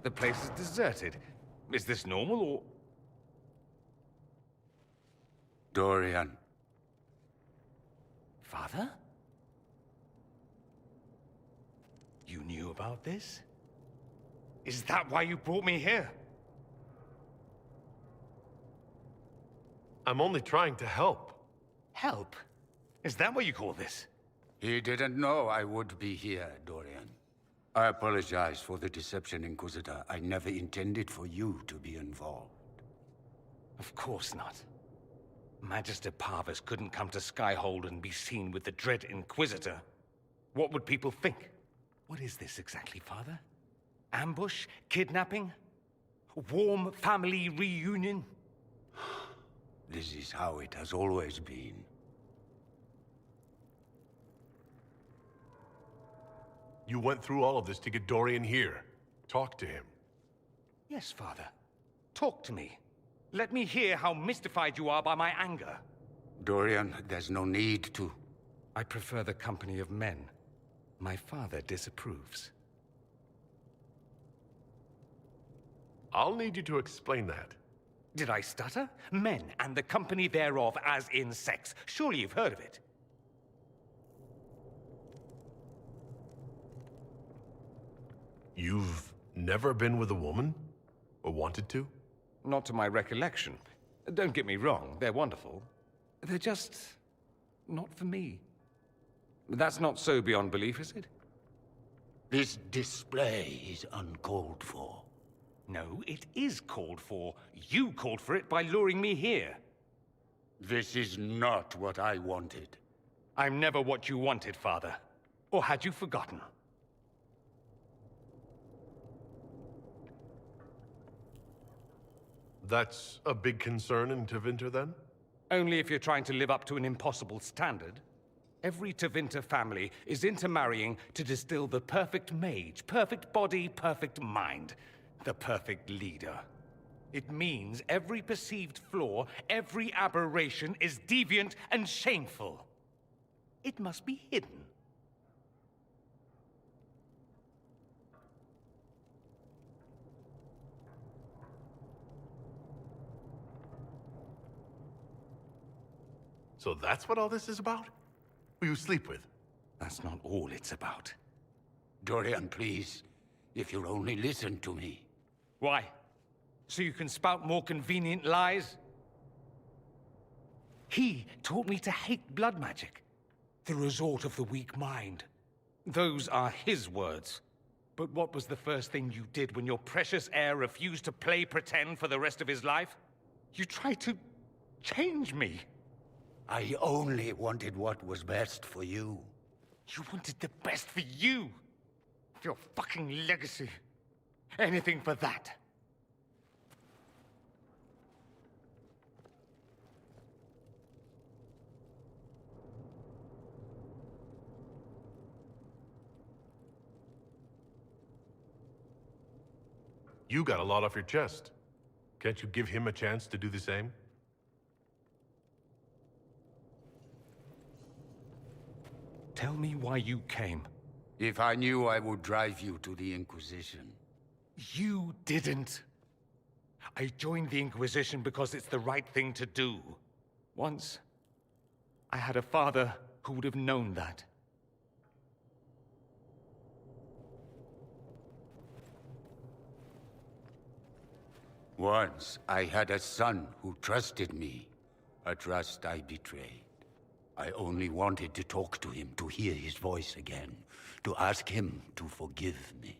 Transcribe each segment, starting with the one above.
The place is deserted. Is this normal, or...? Dorian. Father? You knew about this? Is that why you brought me here? I'm only trying to help. Help? Is that what you call this? He didn't know I would be here, Dorian. I apologize for the deception, Inquisitor. I never intended for you to be involved. Of course not. Magister Parvus couldn't come to Skyhold and be seen with the dread Inquisitor. What would people think? What is this exactly, Father? Ambush? Kidnapping? Warm family reunion? This is how it has always been. You went through all of this to get Dorian here. Talk to him. Yes, Father. Talk to me. Let me hear how mystified you are by my anger. Dorian, there's no need to. I prefer the company of men. My father disapproves. I'll need you to explain that. Did I stutter? Men and the company thereof, as in sex. Surely you've heard of it. You've never been with a woman? Or wanted to? Not to my recollection. Don't get me wrong, they're wonderful. They're just... not for me. That's not so beyond belief, is it? This display is uncalled for. No, it is called for. You called for it by luring me here. This is not what I wanted. I'm never what you wanted, Father. Or had you forgotten? That's a big concern in Tevinter, then? Only if you're trying to live up to an impossible standard. Every Tevinter family is intermarrying to distill the perfect mage, perfect body, perfect mind, the perfect leader. It means every perceived flaw, every aberration is deviant and shameful. It must be hidden. So that's what all this is about? Who you sleep with? That's not all it's about. Dorian, please. If you'll only listen to me. Why? So you can spout more convenient lies? He taught me to hate blood magic. The resort of the weak mind. Those are his words. But what was the first thing you did when your precious heir refused to play pretend for the rest of his life? You tried to change me. I only wanted what was best for you. You wanted the best for you. For your fucking legacy. Anything for that. You got a lot off your chest. Can't you give him a chance to do the same? Tell me why you came. If I knew, I would drive you to the Inquisition. You didn't. I joined the Inquisition because it's the right thing to do. Once, I had a father who would have known that. Once, I had a son who trusted me. A trust I betrayed. I only wanted to talk to him, to hear his voice again, to ask him to forgive me.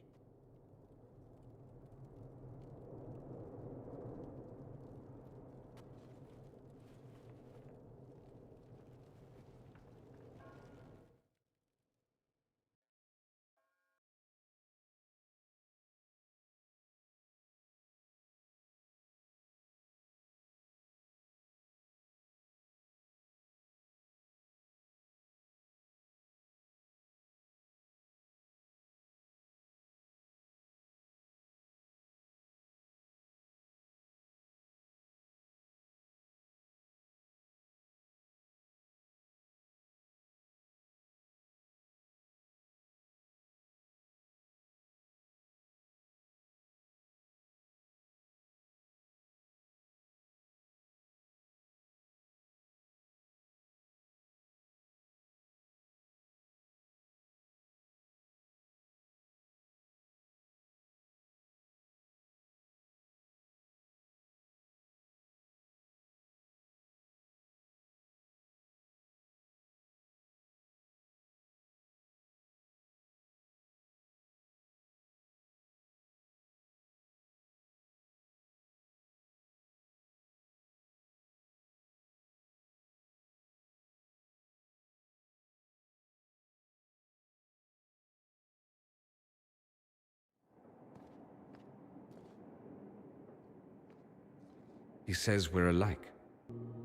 He says we're alike.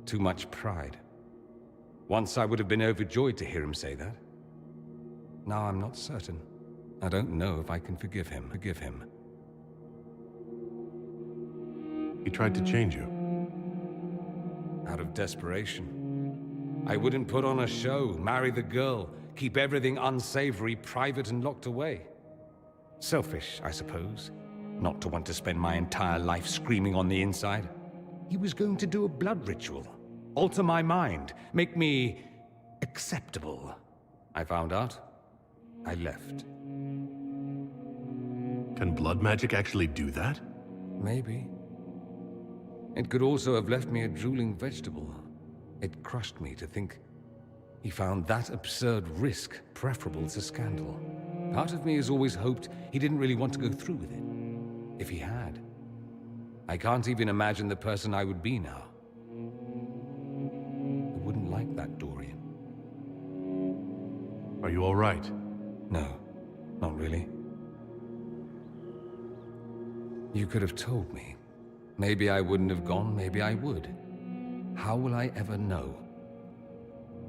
Too much pride. Once I would have been overjoyed to hear him say that. Now I'm not certain. I don't know if I can forgive him. He tried to change you. Out of desperation. I wouldn't put on a show, marry the girl, keep everything unsavory, private and locked away. Selfish, I suppose. Not to want to spend my entire life screaming on the inside. He was going to do a blood ritual. Alter my mind. Make me acceptable. I found out. I left. Can blood magic actually do that? Maybe. It could also have left me a drooling vegetable. It crushed me to think he found that absurd risk preferable to scandal. Part of me has always hoped he didn't really want to go through with it. If he had. I can't even imagine the person I would be now. I wouldn't like that, Dorian. Are you all right? No, not really. You could have told me. Maybe I wouldn't have gone, maybe I would. How will I ever know?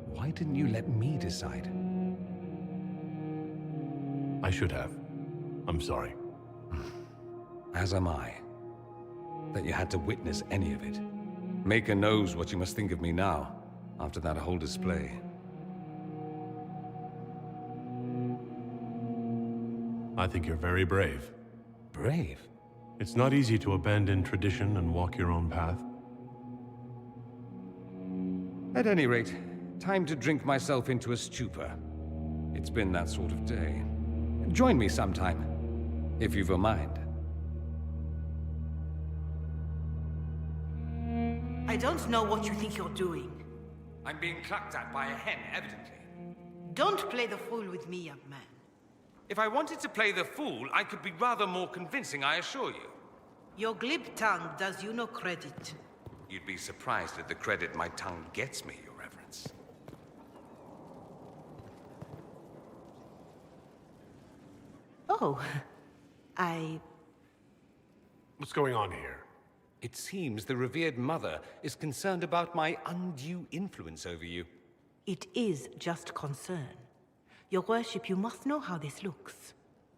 Why didn't you let me decide? I should have. I'm sorry. As am I. That you had to witness any of it. Maker knows what you must think of me now, after that whole display. I think you're very brave. Brave? It's not easy to abandon tradition and walk your own path. At any rate, time to drink myself into a stupor. It's been that sort of day. Join me sometime, if you've a mind. I don't know what you think you're doing. I'm being clucked at by a hen, evidently. Don't play the fool with me, young man. If I wanted to play the fool, I could be rather more convincing, I assure you. Your glib tongue does you no credit. You'd be surprised at the credit my tongue gets me, Your Reverence. Oh, What's going on here? It seems the revered mother is concerned about my undue influence over you. It is just concern. Your worship, you must know how this looks.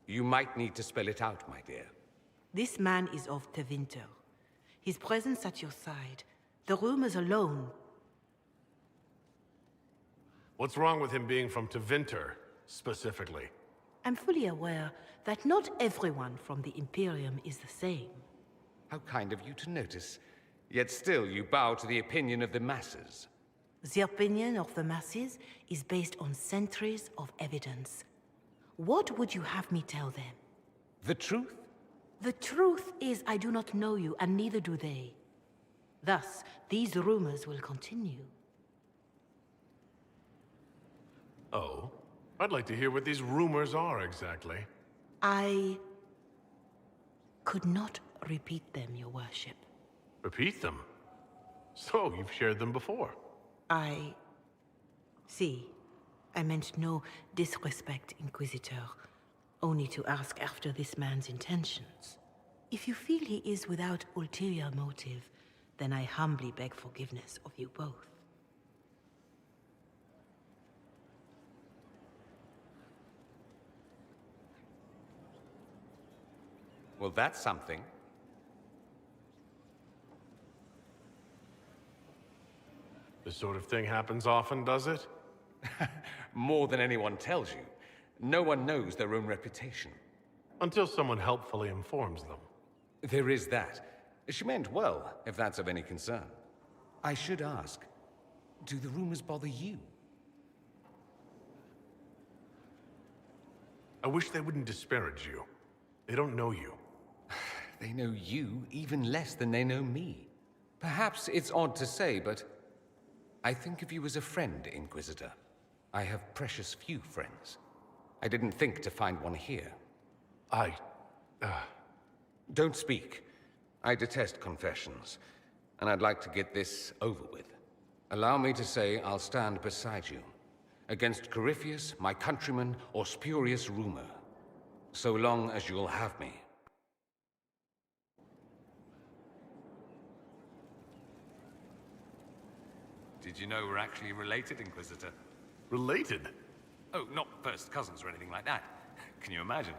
You might need to spell it out, my dear. This man is of Tevinter. His presence at your side, the rumors alone. What's wrong with him being from Tevinter, specifically? I'm fully aware that not everyone from the Imperium is the same. How kind of you to notice. Yet still you bow to the opinion of the masses. The opinion of the masses is based on centuries of evidence. What would you have me tell them? The truth? The truth is I do not know you, and neither do they. Thus, these rumors will continue. Oh? I'd like to hear what these rumors are exactly. I could not repeat them, your worship. Repeat them? So, you've shared them before. See, I meant no disrespect, Inquisitor. Only to ask after this man's intentions. If you feel he is without ulterior motive, then I humbly beg forgiveness of you both. Well, that's something. This sort of thing happens often, does it? More than anyone tells you. No one knows their own reputation. Until someone helpfully informs them. There is that. She meant well, if that's of any concern. I should ask, do the rumors bother you? I wish they wouldn't disparage you. They don't know you. They know you even less than they know me. Perhaps it's odd to say, but I think of you as a friend, Inquisitor. I have precious few friends. I didn't think to find one here. Don't speak. I detest confessions, and I'd like to get this over with. Allow me to say I'll stand beside you, against Corypheus, my countrymen, or spurious rumor, so long as you'll have me. Did you know we're actually related, Inquisitor? Related? Oh, not first cousins or anything like that. Can you imagine?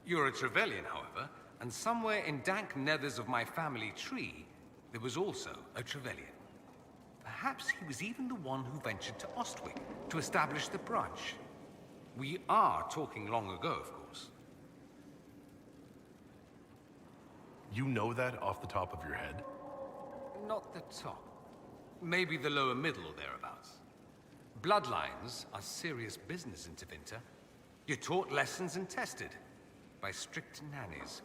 You're a Trevelyan, however, and somewhere in dank nethers of my family tree, there was also a Trevelyan. Perhaps he was even the one who ventured to Ostwick to establish the branch. We are talking long ago, of course. You know that off the top of your head? Not the top. Maybe the lower middle or thereabouts. Bloodlines are serious business in Tevinter. You're taught lessons and tested by strict nannies.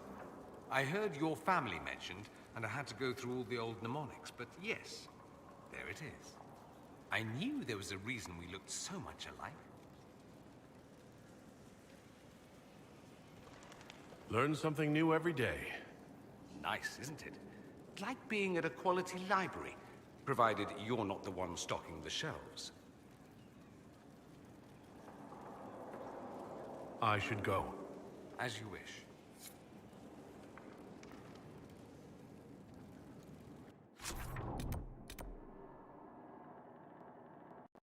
I heard your family mentioned, and I had to go through all the old mnemonics, but yes, there it is. I knew there was a reason we looked so much alike. Learn something new every day. Nice, isn't it? Like being at a quality library, provided you're not the one stocking the shelves. I should go. As you wish.